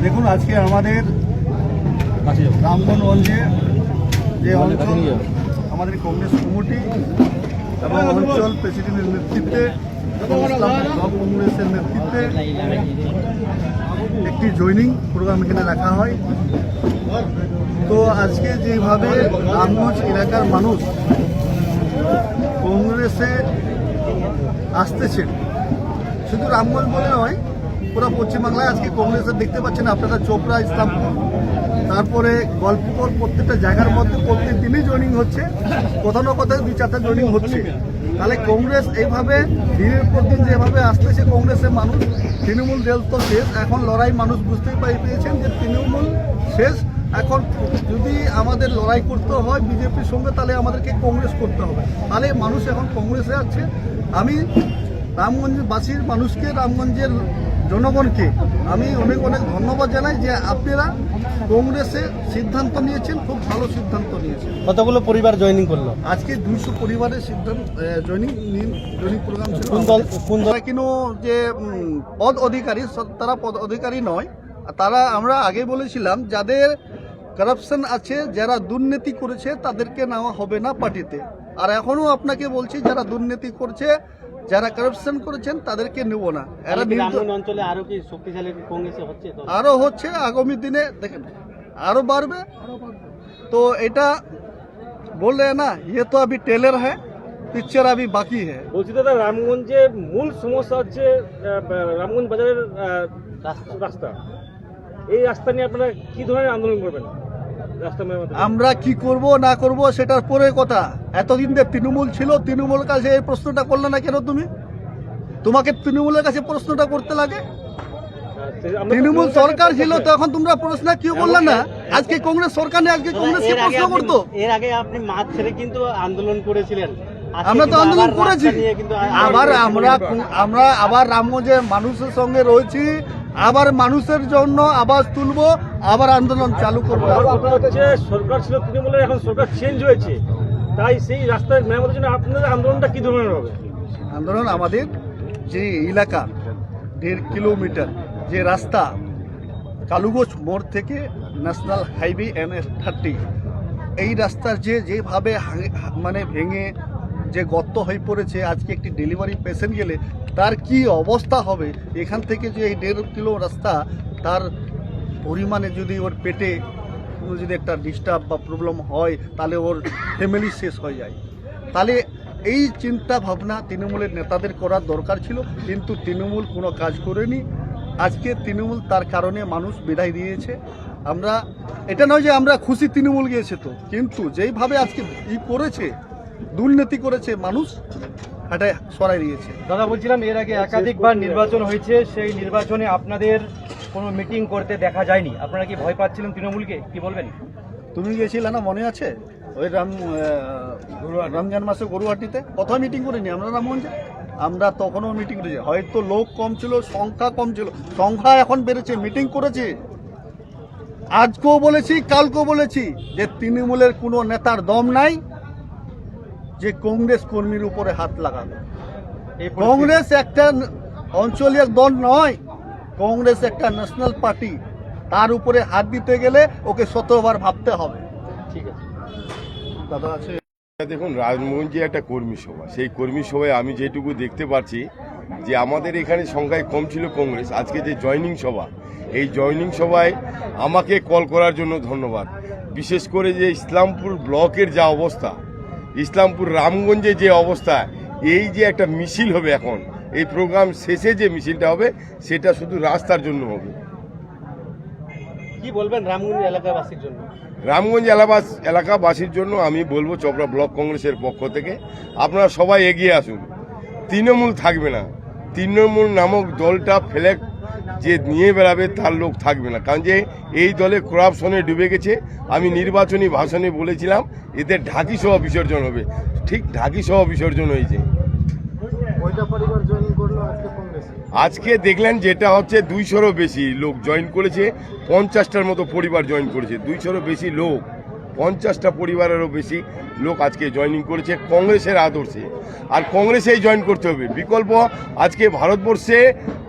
দেখুন, আজকে আমাদের রামগঞ্জে যে অঞ্চল আমাদের কংগ্রেস কমিটি এবং অঞ্চল প্রেসিডেন্টের নেতৃত্বে এবং ইসলামপুর ব্লক কংগ্রেসের নেতৃত্বে একটি জয়নিং প্রোগ্রাম এখানে রাখা হয়। তো আজকে যেভাবে রামগঞ্জ এলাকার মানুষ কংগ্রেসে আসতেছে, শুধু রামগঞ্জ বলে নয়, পুরো পশ্চিমবাংলায় আজকে কংগ্রেসের দেখতে পাচ্ছেন আপনারা। চোপড়া, ইসলামপুর, তারপরে গল্পপুর, প্রত্যেকটা জায়গার মধ্যে প্রত্যেক দিনই জয়নিং হচ্ছে, কোথাও না কোথাও 2-4টা জয়নিং হচ্ছে। তাহলে কংগ্রেস এইভাবে দিনের পর দিন যেভাবে আসতেছে কংগ্রেসের মানুষ, তৃণমূল দল তো শেষ, এখন লড়াই মানুষ বুঝতেই পেরেছেন যে তৃণমূল শেষ। এখন যদি আমাদের লড়াই করতে হয় বিজেপির সঙ্গে, তাহলে আমাদেরকে কংগ্রেস করতে হবে। তাহলে মানুষ এখন কংগ্রেসে আছে। আমি রামগঞ্জবাসীর মানুষকে, রামগঞ্জের জনগণকে আমি অনেক অনেক ধন্যবাদ জানাই যে আপনারা কংগ্রেসে সিদ্ধান্ত নিয়েছেন, খুব ভালো সিদ্ধান্ত নিয়েছেন। কতগুলো পরিবার জয়েনিং করলো আজকে 200 পরিবারের সিদ্ধান্ত জয়নিং প্রোগ্রাম ছিল। কোন দল কিন্তু যে পদ অধিকারী, তারা পদ অধিকারী নয়। তারা আমরা আগে বলেছিলাম যাদের কারাপশন আছে, যারা দুর্নীতি করেছে তাদেরকে নেওয়া হবে না পার্টিতে। আর এখনো আপনাকে বলছি, যারা দুর্নীতি করছে, যারা কারাপশন করেছেন তাদেরকে নেব না। এরা অঞ্চলে আরো কি শক্তিশালী কংগ্রেস হচ্ছে, আরো হচ্ছে, আগামী দিনে দেখেন আরো বাড়বে। তো এটা বললে না, ये तो अभी टेलर है, पिक्चर अभी बाकी है। বলছি দাদা, রামগঞ্জের মূল সমস্যা হচ্ছে রামগঞ্জ বাজারের রাস্তা। এই রাস্তা নিয়ে আপনারা কি ধরনের আন্দোলন করবেন? আমরা কি করব না করব সেটার পরে কথা। এতদিন যে তৃণমূল ছিল, তৃণমূলের কাছে এই প্রশ্নটা করলে না কেন? তোমাকে তৃণমূলের কাছে প্রশ্নটা করতে লাগে? তৃণমূল সরকার ছিল তখন তোমরা প্রশ্ন কেউ করলে না? আজকে কংগ্রেস সরকার নেই, আজকে কংগ্রেস কি প্রশ্ন করতো? এর আগে আপনি মাঠ ছেড়ে কিন্তু আন্দোলন করেছিলেন। আমরা তো আন্দোলন করেছি, আমরা আবার রামগঞ্জের মানুষের সঙ্গে রয়েছি, আবার মানুষের জন্য আওয়াজ তুলবো, আবার আন্দোলন চালু করবো। সরকার ছিল তৃণমূলের, এখন সরকার চেঞ্জ হয়েছে, তাই সেই রাস্তায় মেরামতের জন্য আপনাদের আন্দোলনটা কি ধরনের হবে? আন্দোলন আমাদের যে এলাকা 1.5 কিলোমিটার যে রাস্তা, কালুগঞ্জ মোড় থেকে ন্যাশনাল হাইওয়ে NH30, এই রাস্তার যেভাবে মানে ভেঙে যে গর্ত হয়ে পড়েছে, আজকে একটি ডেলিভারি পেশেন্ট গেলে তার কি অবস্থা হবে? এখান থেকে যে এই 1.5 কিলো রাস্তা, তার পরিমাণে যদি ওর পেটে যদি একটা ডিস্টার্ব বা প্রবলেম হয়, তাহলে ওর ফ্যামিলি শেষ হয়ে যায়। তাহলে এই চিন্তা ভাবনা তৃণমূলের নেতাদের করার দরকার ছিল, কিন্তু তৃণমূল কোনো কাজ করেনি। আজকে তৃণমূল তার কারণে মানুষ বিদায় দিয়েছে। আমরা এটা নয় যে আমরা খুশি তৃণমূল গিয়েছে তো, কিন্তু যেইভাবে আজকে করেছে, দুর্নীতি করেছে, মানুষ এটা সরাই দিয়েছে। দাদা বলছিলাম, এর আগে একাধিকবার নির্বাচন হয়েছে, সেই নির্বাচনে আপনাদের কোনো মিটিং করতে দেখা যায়নি। আপনারা কি ভয় পাচ্ছিলেন তৃণমূলকে? কি বলবেন? তুমি গিয়েছিলে না, মনে আছে? ওই রমজান মাসে গরুহাটিতে কোথাও মিটিং করিনি আমরা রামগঞ্জে? আমরা তখনও মিটিং করেছি, হয়তো লোক কম ছিল, সংখ্যা কম ছিল, সংখ্যা এখন বেড়েছে, মিটিং করেছে। আজকেও বলেছি, কালকেও বলেছি যে তৃণমূলের কোনো নেতার দম নাই যে কংগ্রেস কর্মীর উপরে হাত লাগাবে। কংগ্রেস একটা অঞ্চলীয় দল নয়, কংগ্রেস একটা ন্যাশনাল পার্টি। তার উপরে হাত দিতে গেলে ওকে 100বার ভাবতে হবে। ঠিক আছে দাদা আছে। দেখুন, রামগঞ্জে একটা কর্মী সভা, সেই কর্মী সভায় আমি যেটুকু দেখতে পাচ্ছি যে আমাদের এখানে সংখ্যায় কম ছিল কংগ্রেস। আজকে যে জয়নিং সভা, এই জয়নিং সভায় আমাকে কল করার জন্য ধন্যবাদ। বিশেষ করে যে ইসলামপুর ব্লকের যা অবস্থা, ইসলামপুর রামগঞ্জে যে অবস্থা, এই যে একটা মিছিল হবে এখন, এই প্রোগ্রাম শেষে যে মিছিলটা হবে সেটা শুধু রাস্তার জন্য হবে। কি বলবেন রামগঞ্জ এলাকাবাসীর জন্য? রামগঞ্জ এলাকাবাসীর জন্য আমি বলবো, চোপড়া ব্লক কংগ্রেসের পক্ষ থেকে আপনারা সবাই এগিয়ে আসুন। তৃণমূল থাকবে না, তৃণমূল নামক দলটা ফেলে যে নিয়ে বেড়াবে তার লোক থাকবে না। কারণ যে এই দলে করাপশনে ডুবে গেছে। আমি নির্বাচনী ভাষণে বলেছিলাম এদের ঢাকি সভা বিসর্জন হবে, ঠিক ঢাকি সভা বিসর্জন হয়েছে। আজকে দেখলেন যেটা হচ্ছে 200-রও বেশি লোক জয়েন করেছে, 50টার মতো পরিবার জয়েন করেছে, 200-রও বেশি লোক। 50টা পরিবারেরও বেশি লোক আজকে জয়েনিং করেছে কংগ্রেসের আদর্শে। আর কংগ্রেসেই জয়েন করতে হবে, বিকল্প আজকে ভারতবর্ষে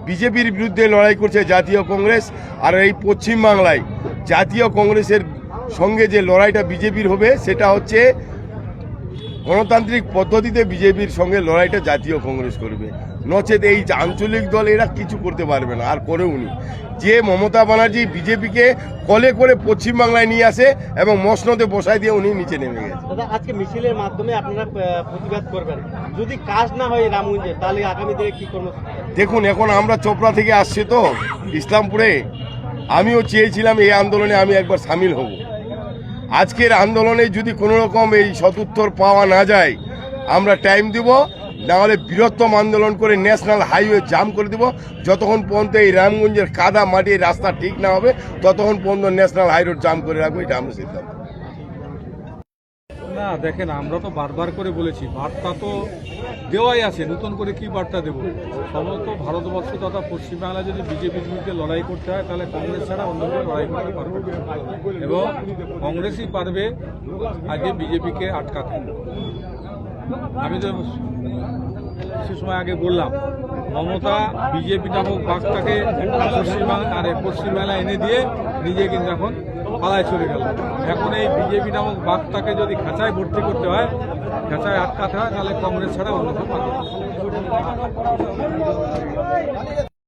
বিজেপির বিরুদ্ধে লড়াই করছে জাতীয় কংগ্রেস, আর এই পশ্চিমবাংলায় জাতীয় কংগ্রেসের সঙ্গে যে লড়াইটা বিজেপির হবে সেটা হচ্ছে গণতান্ত্রিক পদ্ধতিতে বিজেপির সঙ্গে লড়াইটা জাতীয় কংগ্রেস করবে, নচেত এই আঞ্চলিক দল এরা কিছু করতে পারবে না, আর করেওনি। যে মমতা ব্যানার্জি বিজেপিকে কলে করে পশ্চিমবাংলায় নিয়ে আসে এবং মসনদে বসায় দিয়ে উনি নিচে নেমে গেছে। দাদা, আজকে মিছিলের মাধ্যমে আপনারা প্রতিবাদ করবেন, যদি কাজ না হয় রামগঞ্জে তাহলে আগামী দিনে কি করবো? দেখুন, এখন আমরা চোপড়া থেকে আসছি তো ইসলামপুরে, আমিও চেয়েছিলাম এই আন্দোলনে আমি একবার সামিল হব। আজকের আন্দোলনে যদি কোনো রকম এই সদুত্তর পাওয়া না যায়, আমরা টাইম দিব, নাহলে বৃহত্তম আন্দোলন করে ন্যাশনাল হাইওয়ে জাম করে দিব। যতক্ষণ পর্যন্ত এই রামগঞ্জের কাদা মাটির রাস্তা ঠিক না হবে ততক্ষণ পর্যন্ত ন্যাশনাল হাইরোড জাম করে রাখবো, এটা আমরা সিদ্ধান্ত। না দেখেন, আমরা তো বারবার করে বলেছি, বার্তা তো দেওয়াই আছে, নতুন করে কি বার্তা দেব? সমস্ত ভারতবর্ষ তথা পশ্চিমবাংলা যদি বিজেপির বিরুদ্ধে লড়াই করতে হয় তাহলে কংগ্রেস ছাড়া অন্য কেউ লড়াই করতে পারবে না। এবং কংগ্রেসই পারবে আগে বিজেপিকে আটকাতে। আমি তো সে সময় আগে বললাম, মমতা বিজেপি নামক বাঘটাকে পশ্চিমবাংলা এনে দিয়ে নিজে কিন্তু এখন পালায় চলে গেল। এখন এই বিজেপি নামক বাঘটাকে যদি খাঁচায় ভর্তি করতে হয়, খাঁচায় আটকাতে হয়, তাহলে কংগ্রেস ছাড়া অন্য কেউ পারবে না।